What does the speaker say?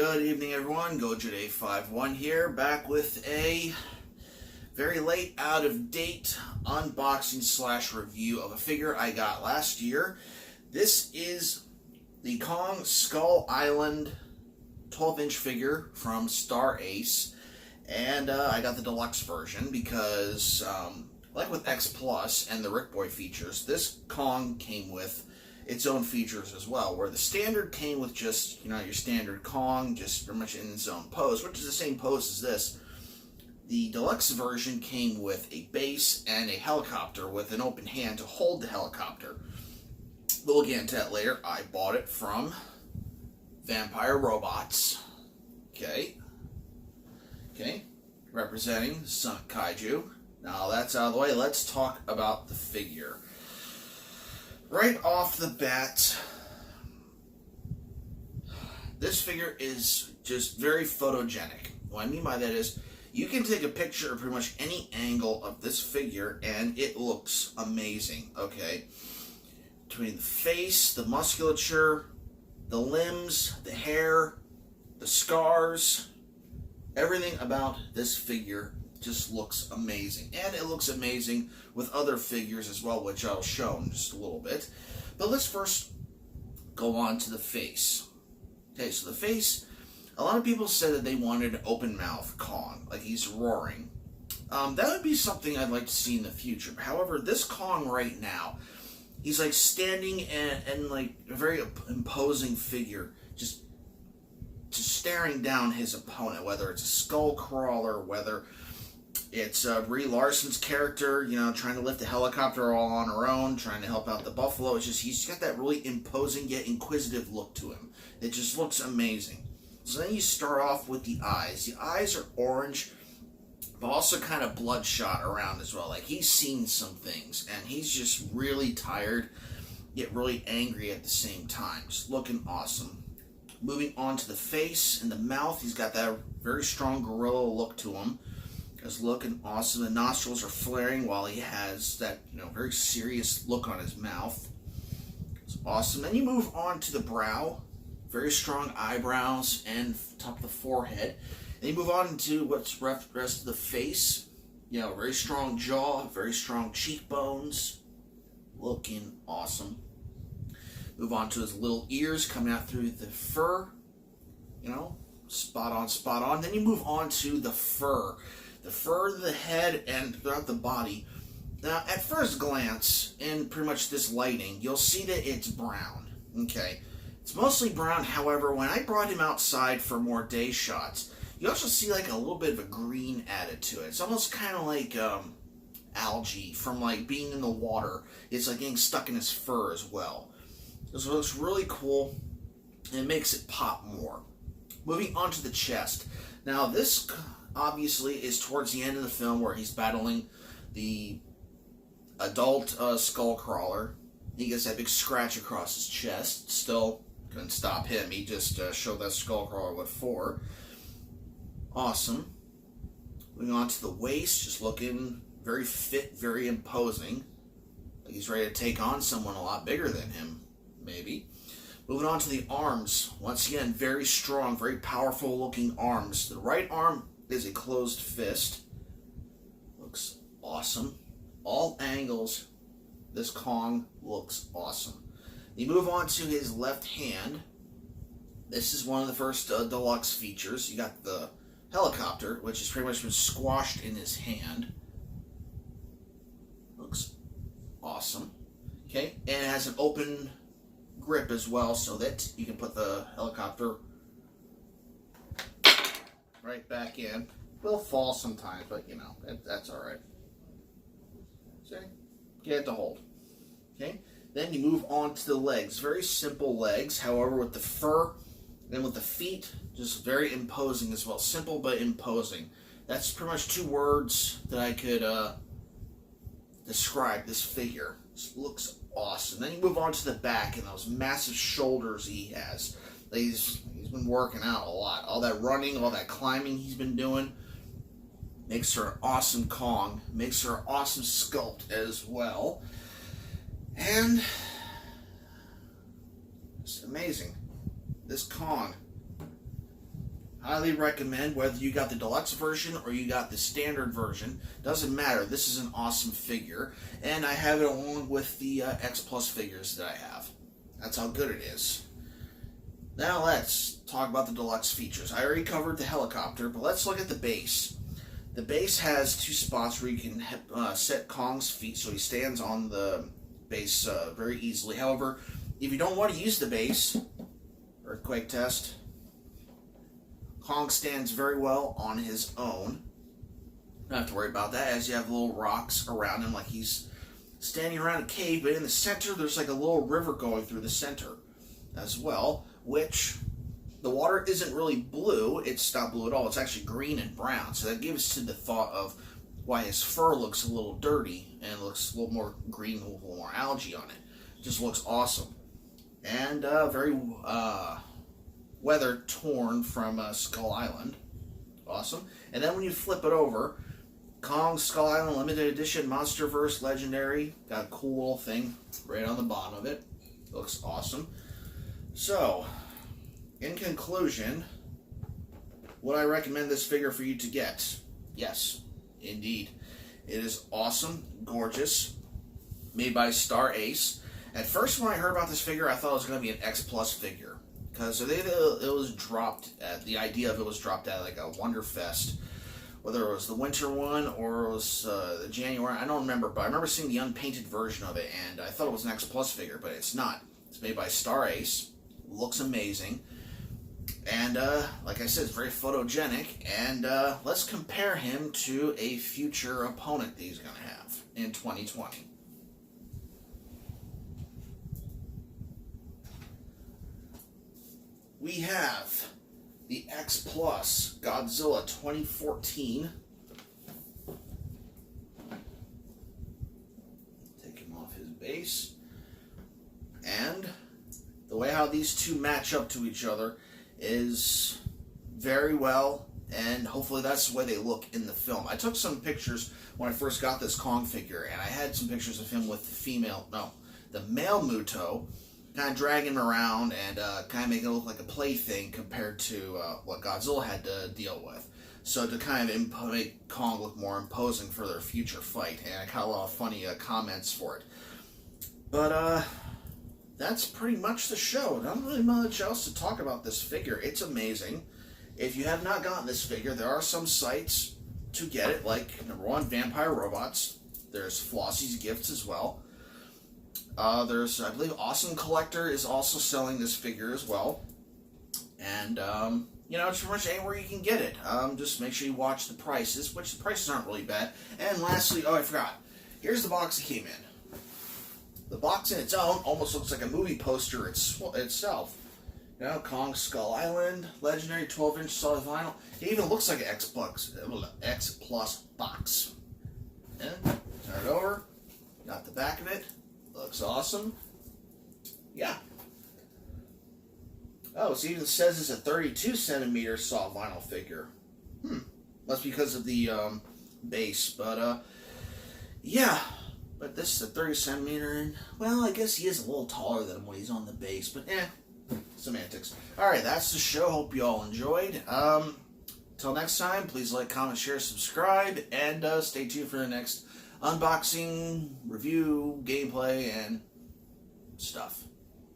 Good evening, everyone. GoJude851 here, back with a very late, out of date unboxing slash review of a figure I got last year. This is the Kong Skull Island 12-inch figure from Star Ace, and I got the deluxe version because, like with X Plus and the Rick Boy features, this Kong came with its own features as well, where the standard came with just, your standard Kong, just pretty much in its own pose, which is the same pose as this. The deluxe version came with a base and a helicopter with an open hand to hold the helicopter. We'll get into that later. I bought it from Vampire Robots. Okay, representing Sonic Kaiju. Now that's out of the way, let's talk about the figure. Right off the bat, this figure is just very photogenic. What I mean by that is, you can take a picture of pretty much any angle of this figure and it looks amazing, okay? Between the face, the musculature, the limbs, the hair, the scars, everything about this figure just looks amazing. And it looks amazing with other figures as well, which I'll show in just a little bit. But let's first go on to the face. Okay, so the face, a lot of people said that they wanted an open mouth Kong, like he's roaring. That would be something I'd like to see in the future. However, this Kong right now, he's like standing and like a very imposing figure, just staring down his opponent, whether it's a skull crawler, whether it's Brie Larson's character, trying to lift a helicopter all on her own, trying to help out the buffalo. It's just, he's got that really imposing yet inquisitive look to him. It just looks amazing. So then you start off with the eyes. The eyes are orange, but also kind of bloodshot around as well. Like he's seen some things, and he's just really tired, yet really angry at the same time. Just looking awesome. Moving on to the face and the mouth, he's got that very strong gorilla look to him. Is looking awesome. The nostrils are flaring while he has that, very serious look on his mouth. It's awesome. Then you move on to the brow. Very strong eyebrows and top of the forehead. Then you move on to what's rest of the face. Very strong jaw, very strong cheekbones. Looking awesome. Move on to his little ears coming out through the fur. Spot on, spot on. Then you move on to the fur. The fur, the head, and throughout the body. Now, at first glance, in pretty much this lighting, you'll see that it's brown. Okay, it's mostly brown. However, when I brought him outside for more day shots, you also see like a little bit of a green added to it. It's almost kind of like algae from like being in the water. It's like getting stuck in his fur as well. So it looks really cool, and it makes it pop more. Moving on to the chest. Now, this obviously is towards the end of the film where he's battling the adult skull crawler. He gets that big scratch across his chest. Still couldn't stop him. He just showed that skull crawler what for. Awesome. Moving on to the waist, just looking very fit, very imposing. Like he's ready to take on someone a lot bigger than him, maybe. Moving on to the arms. Once again, very strong, very powerful looking arms. The right arm is a closed fist. Looks awesome. All angles, this Kong looks awesome. You move on to his left hand. This is one of the first deluxe features. You got the helicopter, which has pretty much been squashed in his hand. Looks awesome. Okay, and it has an open grip as well, so that you can put the helicopter right back in. Will fall sometimes, but that's alright. See? Get it to hold. Okay? Then you move on to the legs. Very simple legs, however, with the fur and with the feet, just very imposing as well. Simple but imposing. That's pretty much two words that I could describe this figure. This looks awesome. Then you move on to the back and those massive shoulders he has. He's been working out a lot. All that running, all that climbing he's been doing makes her an awesome Kong. Makes her an awesome sculpt as well. And it's amazing. This Kong Highly recommend, whether you got the deluxe version or you got the standard version. Doesn't matter. This is an awesome figure. And I have it along with the X Plus figures that I have. That's how good it is. Now let's talk about the deluxe features. I already covered the helicopter, but let's look at the base. The base has two spots where you can set Kong's feet so he stands on the base very easily. However, if you don't want to use the base, earthquake test, Kong stands very well on his own. Don't have to worry about that, as you have little rocks around him like he's standing around a cave, but in the center there's like a little river going through the center as well, which the water isn't really blue. It's not blue at all. It's actually green and brown, so that gives to the thought of why his fur looks a little dirty and looks a little more green with a little more algae on it. It just looks awesome. And very weather torn from Skull Island. Awesome. And then when you flip it over, Kong Skull Island Limited Edition Monsterverse Legendary. Got a cool little thing right on the bottom of it. Looks awesome. So, in conclusion, would I recommend this figure for you to get? Yes, indeed. It is awesome, gorgeous, made by Star Ace. At first, when I heard about this figure, I thought it was going to be an X Plus figure, because it was dropped. The idea of it was dropped at like a Wonderfest, whether it was the winter one or it was the January. I don't remember, but I remember seeing the unpainted version of it, and I thought it was an X Plus figure, but it's not. It's made by Star Ace. Looks amazing. And like I said, it's very photogenic. And let's compare him to a future opponent that he's going to have in 2020. We have the X Plus Godzilla 2014. Take him off his base. And the way how these two match up to each other is very well, and hopefully that's the way they look in the film. I took some pictures when I first got this Kong figure, and I had some pictures of him with the male Muto, kind of dragging him around and kind of making it look like a plaything compared to what Godzilla had to deal with. So to kind of make Kong look more imposing for their future fight, and I got a lot of funny comments for it. But that's pretty much the show. Not really much else to talk about this figure. It's amazing. If you have not gotten this figure, there are some sites to get it, like number one, Vampire Robots. There's Flossie's Gifts as well. There's, I believe, Awesome Collector is also selling this figure as well. And, it's pretty much anywhere you can get it. Just make sure you watch the prices, which the prices aren't really bad. And lastly, I forgot. Here's the box it came in. The box in its own almost looks like a movie poster itself. Kong Skull Island, Legendary 12-inch solid vinyl. It even looks like an X Plus box. And turn it over. Got the back of it. Looks awesome. Yeah. Oh, it even says it's a 32 centimeter soft vinyl figure. That's because of the base. But, yeah. But this is a 30 centimeter, and, well, I guess he is a little taller than what he's on the base, but semantics. Alright, that's the show. Hope you all enjoyed. Till next time, please like, comment, share, subscribe, and stay tuned for the next unboxing, review, gameplay, and stuff.